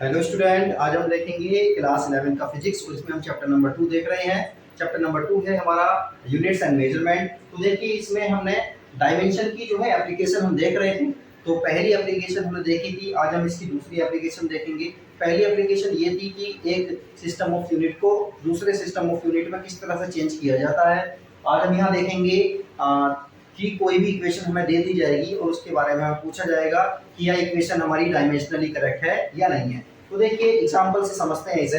Hello student, आज हम देखेंगे क्लास 11 का फिजिक्स और इसमें हम चैप्टर नंबर 2 देख रहे हैं। चैप्टर नंबर 2 है हमारा यूनिट्स एंड मेजरमेंट। तो देखिए इसमें हमने डायमेंशन की जो है एप्लीकेशन हम देख रहे थे। तो पहली एप्लीकेशन हमने देखी थी, आज हम इसकी दूसरी एप्लीकेशन देखेंगे। पहली एप्लीकेशन ये थी कि एक सिस्टम ऑफ यूनिट को दूसरे सिस्टम ऑफ यूनिट में किस तरह से चेंज किया जाता है। आज हम यहाँ देखेंगे कि कोई भी इक्वेशन हमें दे दी जाएगी और उसके बारे में हमें पूछा जाएगा कि यह इक्वेशन हमारी डायमेंशनली करेक्ट है या नहीं है। तो देखिए एग्जांपल से समझते हैं इसे।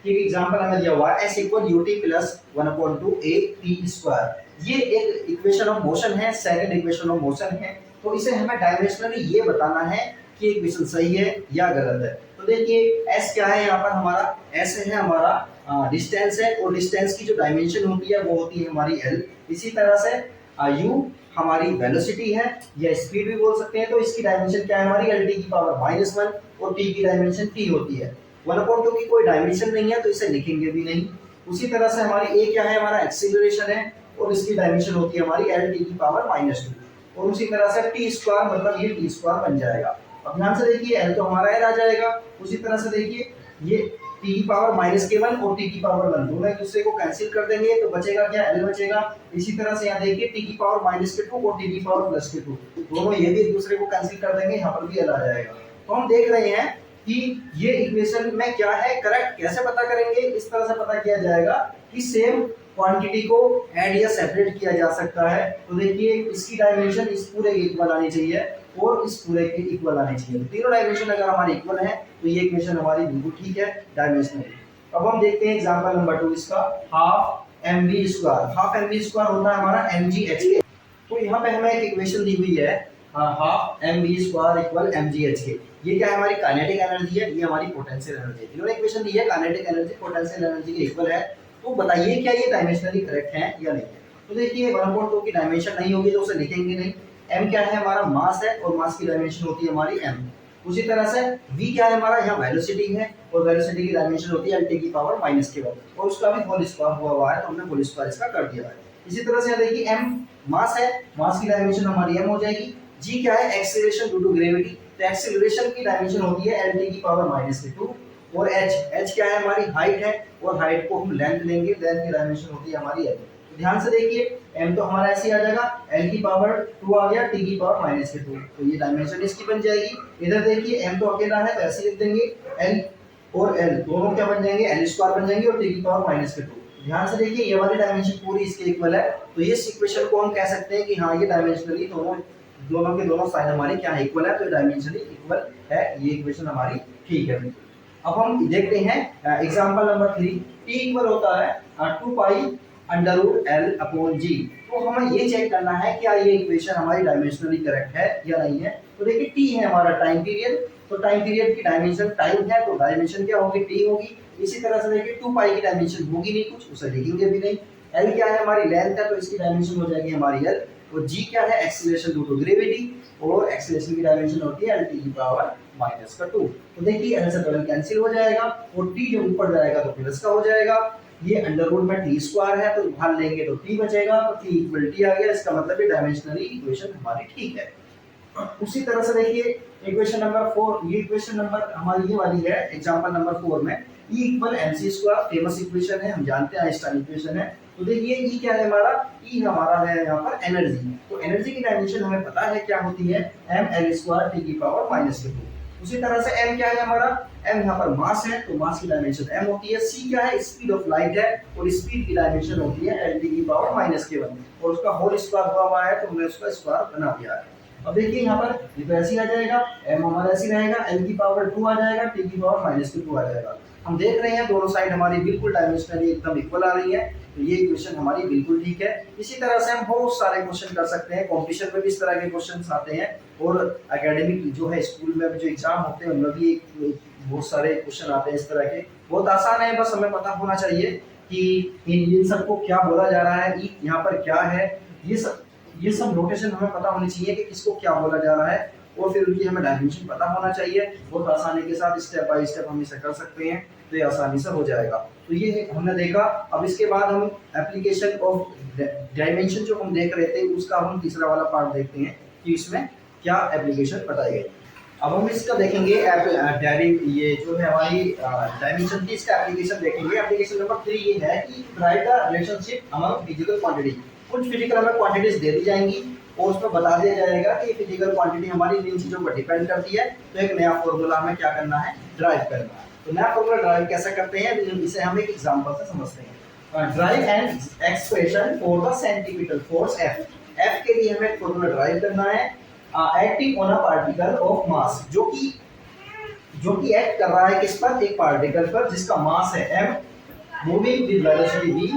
कि एग्जांपल हमें दिया हुआ है s equal ut plus 1/2 a t square. ये एक इक्वेशन ऑफ मोशन है, सेकंड इक्वेशन ऑफ मोशन है। तो इसे हमें डायमेंशनली ये बताना है कि इक्वेशन सही है या गलत है। तो देखिए s क्या है, यहाँ पर हमारा s है हमारा डिस्टेंस है, और डिस्टेंस की जो डायमेंशन होती है वो होती है हमारी l। इसी तरह से u हमारी वेलोसिटी है या स्पीड भी बोल सकते हैं। तो इसकी डायमेंशन क्या है हमारी l t की पावर -1 और t की डायमेंशन t होती है। 1/2 की कोई डायमेंशन नहीं है तो इसे लिखेंगे भी नहीं। उसी तरह से हमारी a क्या है, हमारा एक्सीलरेशन है, और इसकी डायमेंशन होती है हमारी l t की पावर -2। और उसी तरह से t स्क्वायर मतलब ये t स्क्वायर बन जाएगा। अब ध्यान से देखिए l तो हमारा l आ जाएगा। उसी तरह से देखिए ये t की पावर -1 और t की पावर 1 दोनों एक दूसरे को कैंसिल कर देंगे तो बचेगा क्या, l बचेगा। इसी तरह से यहाँ देखिए t की पावर -2 और t की पावर +2 दोनों ये भी एक दूसरे को कैंसिल कर देंगे, यहाँ पर भी l आ जाएगा। तो हम देख रहे हैं कि ये इक्वेशन में क्या है करेक्ट। कैसे पता करेंगे, इस तरह से पता किया जाएगा कि सेम क्वांटिटी को ऐड या सेपरेट किया जा सकता है। तो देखिए इसकी डायमेंशन इस पूरे के इक्वल आनी चाहिए और इस पूरे के इक्वल आनी चाहिए। तीनों डायमेंशन अगर हमारी इक्वल है तो ये इक्वेशन हमारी बिल्कुल ठीक है डायमेंशनली। अब हम देखते हैं एग्जांपल नंबर 2 इसका। Half M V square, half M V square होता है हमारा एम जी एच के। तो यहाँ पे हमें एक इक्वेशन दी हुई है half M V square equal M G H के। ये क्या है, हमारी काइनेटिक एनर्जी है, ये हमारी पोटेंशियल एनर्जी है। इन्होंने इक्वेशन दी है काइनेटिक एनर्जी पोटेंशियल एनर्जी के इक्वल है। तो बताइए क्या ये डायमेंशनली करेक्ट है या नहीं है। तो देखिए 1/2 की डायमेंशन नहीं होगी तो उसे लिखेंगे नहीं। m क्या है, हमारा मास है, और मास की डायमेंशन होती है हमारी m। उसी तरह से v क्या है, हमारा यहाँ वेलोसिटी है, और वेलोसिटी की डायमेंशन होती है l t की पावर -1 और उसका भी होल स्क्वायर हुआ है तो हमने होल स्क्वायर इसका कर दिया है। इसी तरह से यहाँ देखिए m मास है, मास की डायमेंशन हमारी m हो जाएगी। g क्या है, एक्सीलरेशन ड्यू टू ग्रेविटी, तो एक्सीलरेशन की डायमेंशन होती है l t की पावर -2। और h क्या है, हमारी हाइट है, और हाइट को हम लेंथ लेंगे, लेंथ की डायमेंशन होती है हमारी l। तो ध्यान से देखिए m तो हमारा ऐसे आ जाएगा, l की पावर 2 आ गया, t की पावर -2, तो ये डायमेंशन इसकी बन जाएगी। इधर देखिए m तो अकेला है तो ऐसे लिख देंगे, l और l दोनों क्या बन जाएंगे, l स्क्वायर बन जाएंगे और t की पावर -2। ध्यान से देखिए ये वाली डायमेंशन पूरी इसके इक्वल है, तो इस इक्वेशन को हम कह सकते हैं कि हाँ ये डायमेंशनली दोनों दोनों के दोनों साइड हमारे क्या है, इक्वल है, तो डायमेंशनली इक्वल है, ये इक्वेशन हमारी ठीक है। अब हम देखते हैं एग्जांपल नंबर 3। t इक्वल होता है 2 पाई √L/g। तो हमें ये चेक करना है क्या ये इक्वेशन हमारी डायमेंशनली करेक्ट है या नहीं है। तो देखिए t है हमारा टाइम पीरियड, तो टाइम पीरियड की डायमेंशन टाइम है, तो डायमेंशन क्या होगी, t होगी। इसी तरह से देखिए 2 पाई की डायमेंशन होगी नहीं कुछ, उसे लिखेंगे भी नहीं। l क्या है, हमारी लेंथ है, तो इसकी डायमेंशन हो जाएगी हमारी l। और g क्या है, एक्सीलरेशन ड्यू टू ग्रेविटी, और एक्सीलरेशन की डायमेंशन होती है l t की पावर -2। तो देखिए l से डबल कैंसिल हो जाएगा, और t जो ऊपर जाएगा तो प्लस का हो जाएगा। ये अंडर रूट में t स्क्वायर है तो बाहर लेंगे तो t बचेगा, तो t इक्वल t आ गया। इसका मतलब ये डायमेंशनली इक्वेशन हमारी ठीक है। उसी तरह से देखिए इक्वेशन नंबर 4, ये इक्वेशन नंबर हमारी ये वाली है एग्जांपल नंबर 4 में। E equal mc square famous equation है, हम जानते हैं आइंस्टाइन इक्वेशन है। तो देखिए E क्या है हमारा, E हमारा है यहाँ पर एनर्जी। तो एनर्जी की डायमेंशन हमें पता है क्या होती है, mL² t की पावर -2। उसी तरह से m क्या है हमारा, m यहाँ पर मास है, तो मास की डायमेंशन m होती है। c क्या है, स्पीड ऑफ लाइट है, और स्पीड की डायमेंशन होती है l t की पावर -1, और उसका होल स्क्वायर हुआ है तो हमने उसका स्क्वायर बना दिया है। अब देखिए यहाँ पर ये तो ऐसे ही आ जाएगा, m हमारा ऐसे रहेगा, l की पावर 2 आ जाएगा, t की पावर -2 आ जाएगा। हम देख रहे हैं दोनों साइड हमारी बिल्कुल डायमेंशनली एकदम इक्वल आ रही है, तो ये इक्वेशन हमारी बिल्कुल ठीक है। इसी तरह से हम बहुत सारे क्वेश्चन कर सकते हैं, कंपटीशन में भी इस तरह के क्वेश्चन आते हैं, और एकेडमिक जो है स्कूल में जो एग्जाम होते हैं उनमें भी बहुत सारे क्वेश्चन आते हैं इस तरह के। बहुत आसान है, बस हमें पता होना चाहिए कि इन सबको क्या बोला जा रहा है, यहाँ पर क्या है, ये सब नोटेशन हमें पता होनी चाहिए कि किसको क्या बोला जा रहा है, और फिर उनकी हमें डायमेंशन पता होना चाहिए। बहुत आसानी के साथ स्टेप बाय स्टेप हम इसे कर सकते हैं, तो ये आसानी से हो जाएगा। तो ये हमने देखा। अब इसके बाद हम एप्लीकेशन ऑफ डायमेंशन जो हम देख रहे थे उसका हम तीसरा वाला पार्ट देखते हैं कि इसमें क्या एप्लीकेशन बताई गई। अब हम इसका देखेंगे ये जो है हमारी डायमेंशन की इसका एप्लीकेशन देखेंगे। एप्लीकेशन नंबर 3 ये है कि right the relationship among physical quantity. कुछ फिजिकल हमें क्वांटिटीज दे दी जाएंगी और उसमें बता दिया जाएगा कि फिजिकल क्वांटिटी हमारी इन चीज़ों पर डिपेंड करती है। तो एक नया फॉर्मूला हमें क्या करना है, ड्राइव करना है। तो नया फॉर्मूला ड्राइव कैसे करते हैं, इसे हम एक एग्जांपल से समझते हैं। Drive an expression for the centimetre force F. F के लिए हमें फॉर्मूला ड्राइव करना है acting on a particle of mass, जो कि एक्ट कर रहा है किस पर, एक पार्टिकल पर जिसका मास है m, moving with velocity v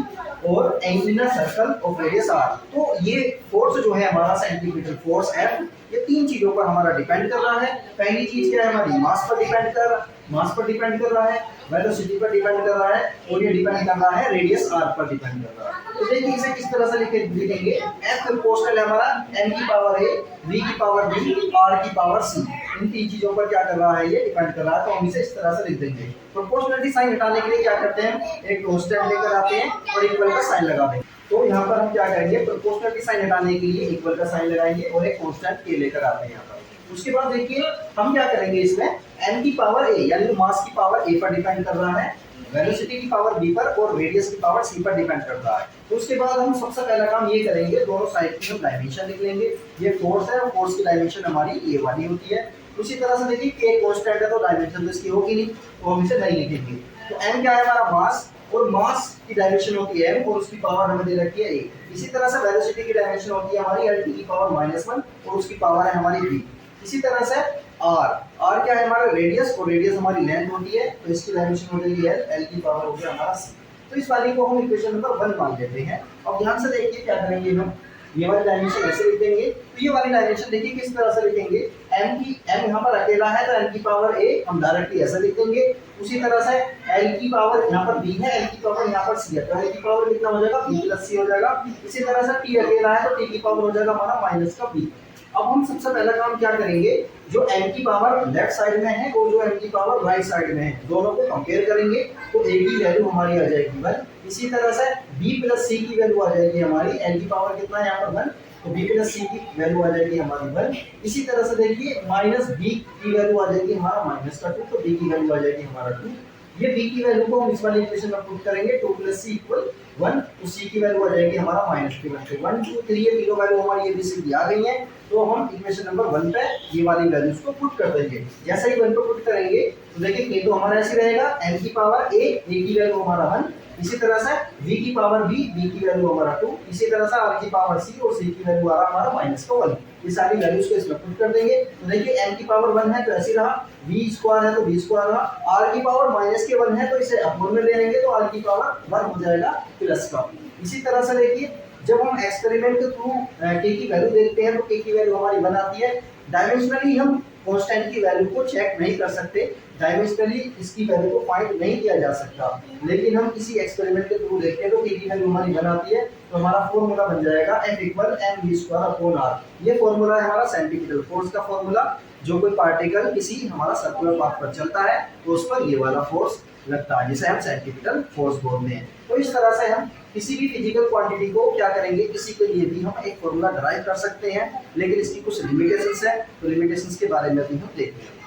और in a circle of radius r। तो ये फोर्स जो है हमारा सेंटीमीटर फोर्स f, ये तीन चीजों पर हमारा डिपेंड कर रहा है। पहली चीज क्या है, हमारी मास पर डिपेंड कर रहा है, वेलोसिटी पर डिपेंड कर रहा है और ये डिपेंड कर रहा है रेडियस r पर डिपेंड कर रहा है। तो देखिए इसे किस तरह से लिखेंगे, f प्रोपोर्शनल है हमारा n की पावर a, v की पावर b, r की पावर c। इन तीन चीजों पर क्या कर रहा है, ये डिपेंड कर रहा है। तो हम इसे इस तरह से लिख देंगे। प्रोपोर्शनलिटी साइन हटाने के लिए क्या करते हैं, एक कांस्टेंट लेकर आते हैं और इक्वल का साइन लगा देंगे। तो यहाँ पर हम क्या करेंगे, प्रोपोर्शनलिटी साइन हटाने के लिए इक्वल का साइन लगाएंगे और एक कांस्टेंट k लेकर आते हैं यहाँ पर। उसके बाद देखिए हम क्या करेंगे, इसमें n की पावर a यानी मास की पावर a पर डिपेंड कर रहा है, वेलोसिटी की पावर b पर और रेडियस की पावर c पर डिपेंड कर रहा है। तो उसके बाद हम सबसे पहला काम ये करेंगे, दोनों साइड की हम डायमेंशन लिख लेंगे। ये फोर्स है और फोर्स की डायमेंशन हमारी a वाली होती है। उसी तरह से देखिए k कांस्टेंट है तो डायमेंशन तो इसकी होगी नहीं, तो हम इसे नहीं लिखेंगे। तो m क्या है हमारा मास, और मास की डायमेंशन होती है m और उसकी पावर हमें दे रखी है a। इसी तरह से वेलोसिटी की डायमेंशन होती है हमारी l की पावर -1 और उसकी पावर है हमारी v। इसी तरह से r क्या है हमारा रेडियस, और रेडियस हमारी लेंथ होती है, तो इसकी डायमेंशन हो जाएगी l की पावर हो गया हमारा c। तो इस वाली को हम इक्वेशन नंबर 1 मान लेते हैं। अब ध्यान से देखिए क्या करेंगे, हम ये वाली डायमेंशन ऐसे लिख देंगे। तो ये वाली डायमेंशन देखिए किस तरह से लिखेंगे, m यहाँ पर अकेला है तो n की पावर a हम डायरेक्टली ऐसे लिख देंगे। उसी तरह से l की पावर यहाँ पर b है, l की पावर यहाँ पर c है, तो l की पावर कितना हो जाएगा, b + c हो जाएगा। इसी तरह से t अकेला है तो t की पावर हो जाएगा हमारा माइनस का b। अब हम सबसे पहला काम क्या करेंगे, जो m की पावर लेफ्ट साइड में है और जो m की पावर राइट साइड में है, दोनों को कंपेयर करेंगे तो a की वैल्यू हमारी आ जाएगी 1। इसी तरह से b + c की वैल्यू आ जाएगी हमारी, l की पावर कितना है यहाँ पर 1, तो b + c की वैल्यू आ जाएगी हमारी 1। इसी तरह से देखिए -b की वैल्यू आ जाएगी हमारा -2, तो b की वैल्यू आ जाएगी हमारा 2। ये b की वैल्यू को हम इस वाले इक्वेशन में पुट करेंगे, 2 + c = 1, तो c की वैल्यू आ जाएगी हमारा -3। 1 2 3 ये तीनों वैल्यू हमारी ये भी आ गई हैं। तो हम इक्वेशन नंबर 1 पे ये वाली वैल्यूज को पुट कर देंगे। जैसे ही 1 पे पुट करेंगे तो देखिए a तो हमारा ऐसे रहेगा, n की पावर a की वैल्यू हमारा 1। इसी तरह से v की पावर b की वैल्यू हमारा 2। इसी तरह से r की पावर c और c की वैल्यू आ रहा हमारा -1। ये सारी वैल्यूज को इसमें पुट कर देंगे। तो देखिए n की पावर 1 है तो ऐसे रहा, v² है तो v² रहा, r की पावर -1 है तो इसे अपवर्ड में ले लेंगे तो r की पावर 1 हो जाएगा प्लस का। इसी तरह से देखिए जब हम एक्सपेरिमेंट के थ्रू k की वैल्यू देखते हैं तो k की वैल्यू हमारी 1 आती है। डायमेंशनली हम कांस्टेंट की वैल्यू को चेक नहीं कर सकते, डायमेंशनली इसकी वैल्यू को फाइंड नहीं किया जा सकता, लेकिन हम किसी एक्सपेरिमेंट के थ्रू देखते हैं तो k की वैल्यू हमारी 1 आती है। तो हमारा फॉर्मूला बन जाएगा F = mv²/r। ये फॉर्मूला है हमारा सेंटीमीटर फोर्स का फॉर्मूला। जो कोई पार्टिकल किसी हमारा सर्कुलर पाथ पर चलता है तो उस पर ये वाला फोर्स लगता है, जिसे हम सेंटीमीटर फोर्स बोलते हैं। तो इस तरह से हम किसी भी फिजिकल क्वांटिटी को क्या करेंगे, किसी के लिए भी हम एक फॉर्मूला ड्राइव कर सकते हैं, लेकिन इसकी कुछ लिमिटेशंस है, तो लिमिटेशंस के बारे में भी हम देखते हैं।